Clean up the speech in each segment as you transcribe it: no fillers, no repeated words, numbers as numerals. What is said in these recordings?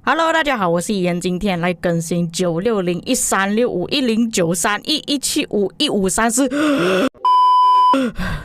Hello， 大家好，我是怡言，今天来更新960、1365、1093、1175、1534，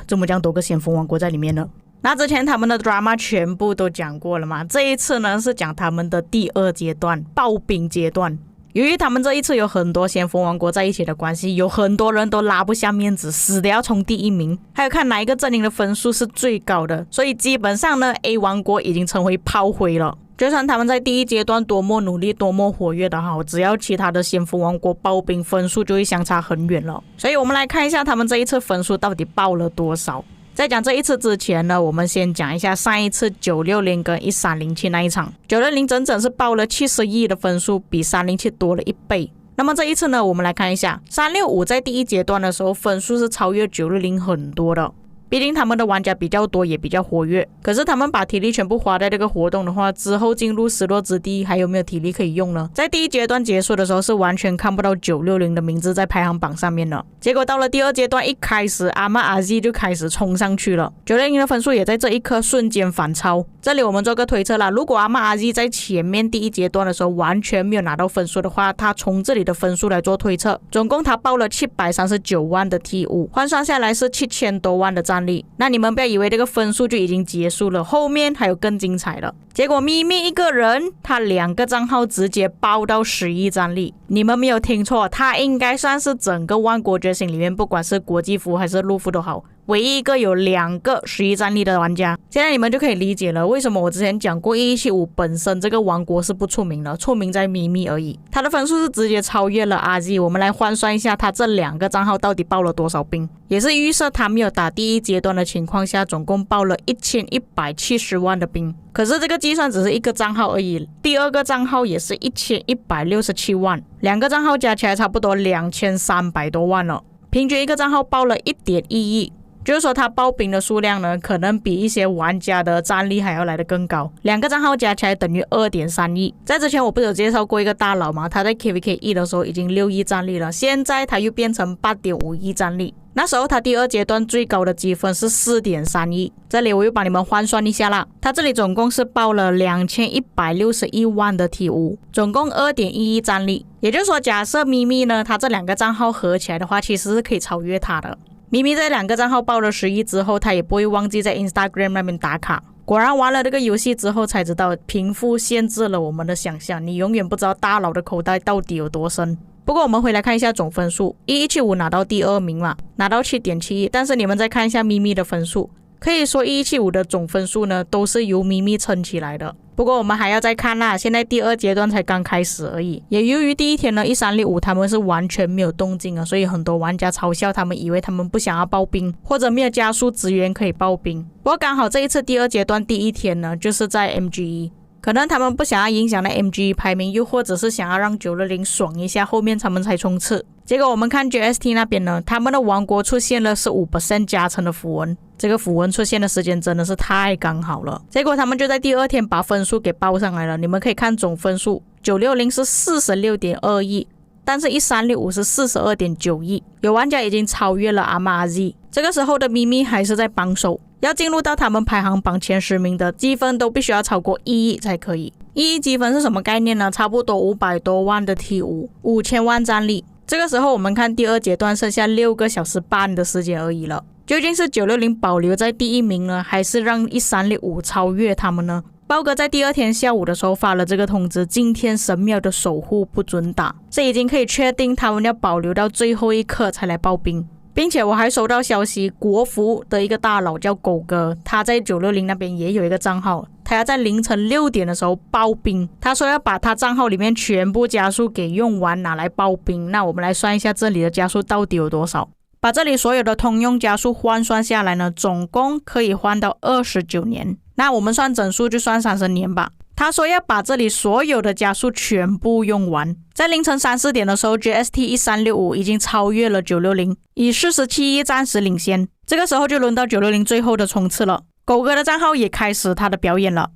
怎么讲多个先锋王国在里面呢？那之前他们的 drama 全部都讲过了嘛，这一次呢是讲他们的第二阶段刨冰阶段。由于他们这一次有很多先锋王国在一起的关系，有很多人都拉不下面子，死的要冲第一名，还有看哪一个阵营的分数是最高的，所以基本上呢 A 王国已经成为炮灰了。就算他们在第一阶段多么努力多么活跃的好，只要其他的先锋王国刨冰，分数就会相差很远了。所以我们来看一下他们这一次分数到底爆了多少。在讲这一次之前呢，我们先讲一下上一次960跟1307那一场。960整整是爆了70亿的分数，比307多了1倍。那么这一次呢，我们来看一下365在第一阶段的时候分数是超越960很多的。毕竟他们的玩家比较多，也比较活跃。可是他们把体力全部花在这个活动的话，之后进入失落之地还有没有体力可以用呢？在第一阶段结束的时候是完全看不到960的名字在排行榜上面了。结果到了第二阶段一开始，阿玛阿 Z 就开始冲上去了，960的分数也在这一刻瞬间反超。这里我们做个推测啦，如果阿玛阿 Z 在前面第一阶段的时候完全没有拿到分数的话，他从这里的分数来做推测，总共他爆了739万的 T5， 换算下来是7000多万的战力。那你们不要以为这个分数就已经结束了，后面还有更精彩的。结果咪咪一个人，他2个账号直接爆到10亿战力。你们没有听错，他应该算是整个万国觉醒里面，不管是国际服还是陆服都好，唯一一个有2个10亿战力的玩家。现在你们就可以理解了，为什么我之前讲过1175本身这个王国是不出名的，出名在咪咪而已。他的分数是直接超越了 RZ。 我们来换算一下他这2个账号到底爆了多少兵，也是预设他没有打第一阶段的情况下，总共爆了1170万的兵。可是这个计算只是一个账号而已，第二个账号也是1167万，2个账号加起来差不多2300多万了，平均一个账号爆了1.1亿。就是说他爆兵的数量呢，可能比一些玩家的战力还要来得更高，2个账号加起来等于2.3亿。在之前我不是有介绍过一个大佬吗？他在 KVK1 的时候已经6亿战力了，现在他又变成8.5亿战力。那时候他第二阶段最高的积分是 4.3亿，这里我又帮你们换算一下啦，他这里总共是爆了2161万的 T5， 总共2.1亿战力。也就是说假设咪咪呢，他这2个账号合起来的话，其实是可以超越他的。咪咪在2个账号爆了10亿之后，他也不会忘记在 Instagram 那边打卡。果然玩了这个游戏之后才知道，贫富限制了我们的想象，你永远不知道大佬的口袋到底有多深。不过我们回来看一下总分数，1175拿到第2名嘛，拿到 7.7 亿。但是你们再看一下咪咪的分数，可以说1175的总分数呢都是由咪咪撑起来的。不过我们还要再看啦，现在第2阶段才刚开始而已。也由于第一天呢1365他们是完全没有动静啊，所以很多玩家嘲笑他们，以为他们不想要刨冰，或者没有加速资源可以刨冰。不过刚好这一次第2阶段第一天呢就是在 MGE，可能他们不想要影响那 MG 排名，又或者是想要让960爽一下，后面他们才冲刺。结果我们看 JST 那边呢，他们的王国出现了15% 加成的符文，这个符文出现的时间真的是太刚好了。结果他们就在第2天把分数给报上来了，你们可以看总分数，960是 46.2 亿，但是1365是 42.9 亿，有玩家已经超越了阿玛 Z。 这个时候的咪咪还是在榜首，要进入到他们排行榜前10名的积分都必须要超过1亿才可以。1亿积分是什么概念呢？差不多500多万的 T5， 5000万战力。这个时候我们看第2阶段剩下6个小时半的时间而已了，究竟是960保留在第1名呢，还是让1365超越他们呢？豹哥在第2天下午的时候发了这个通知，今天神庙的守护不准打，这已经可以确定他们要保留到最后一刻才来刨冰。并且我还收到消息，国服的一个大佬叫狗哥，他在960那边也有一个账号，他要在凌晨6点的时候刨冰，他说要把他账号里面全部加速给用完拿来刨冰。那我们来算一下这里的加速到底有多少，把这里所有的通用加速换算下来呢，总共可以换到29年，那我们算整数就算30年吧。他说要把这里所有的加速全部用完。在凌晨3、4点的时候 ，GST 1365已经超越了960，以47亿暂时领先。这个时候就轮到960最后的冲刺了。狗哥的账号也开始他的表演了。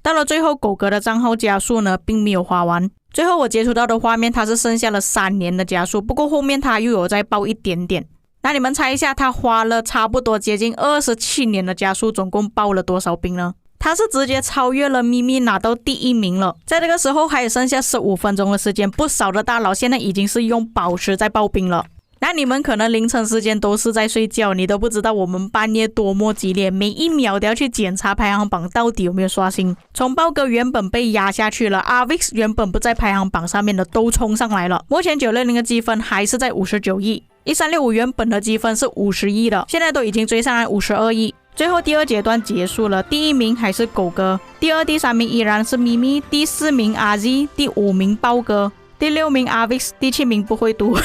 到了最后，狗哥的账号加速呢并没有花完，最后我截图到的画面，他是剩下了3年的加速，不过后面他又有再爆一点点。那你们猜一下，他花了差不多接近27年的加速，总共爆了多少兵呢？他是直接超越了咪咪，拿到第1名了。在这个时候还剩下15分钟的时间，不少的大佬现在已经是用宝石在爆兵了。那你们可能凌晨时间都是在睡觉，你都不知道我们半夜多么激烈，每一秒都要去检查排行榜到底有没有刷新。从豹哥原本被压下去了， Avix 原本不在排行榜上面的都冲上来了。目前960的积分还是在59亿，1365原本的积分是50亿的，现在都已经追上来52亿。最后第2阶段结束了，第1名还是狗哥，第2、第3名依然是咪咪，第4名RZ，第5名豹哥，第6名 Avix， 第7名不会读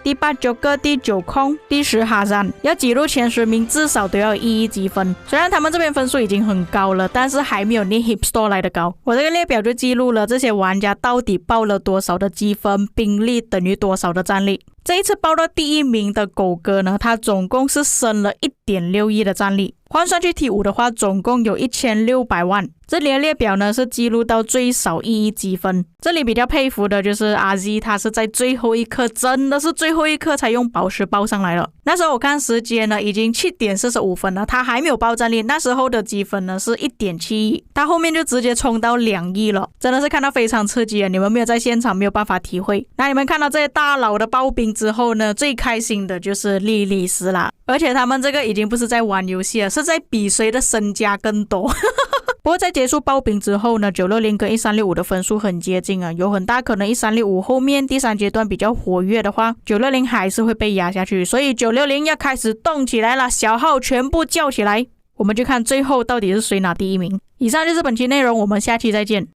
第8 Joker， 第9空，第10哈山。要挤入前10名至少都要1亿积分，虽然他们这边分数已经很高了，但是还没有你 Hipstore 来的高。我这个列表就记录了这些玩家到底报了多少的积分，兵力等于多少的战力。这一次报到第1名的狗哥呢，他总共是升了 1.6 亿的战力，换算去 T5 的话，总共有1600万。这里的列表呢是记录到最少1亿积分。这里比较佩服的就是 RZ， 他是在最后一刻，真的是最后一刻才用宝石报上来了。那时候我看时间呢已经7点45分了，他还没有报战力，那时候的积分呢是 1.7 亿，他后面就直接冲到2亿了，真的是看到非常刺激啊！你们没有在现场没有办法体会。那你们看到这些大佬的爆兵之后呢，最开心的就是莉莉丝啦，而且他们这个已经不是在玩游戏了，是在比谁的身家更多不过在结束爆兵之后呢，960跟1365的分数很接近啊，有很大可能1365后面第3阶段比较活跃的话，960还是会被压下去，所以960要开始动起来了，小号全部叫起来，我们就看最后到底是谁拿第1名。以上就是本期内容，我们下期再见。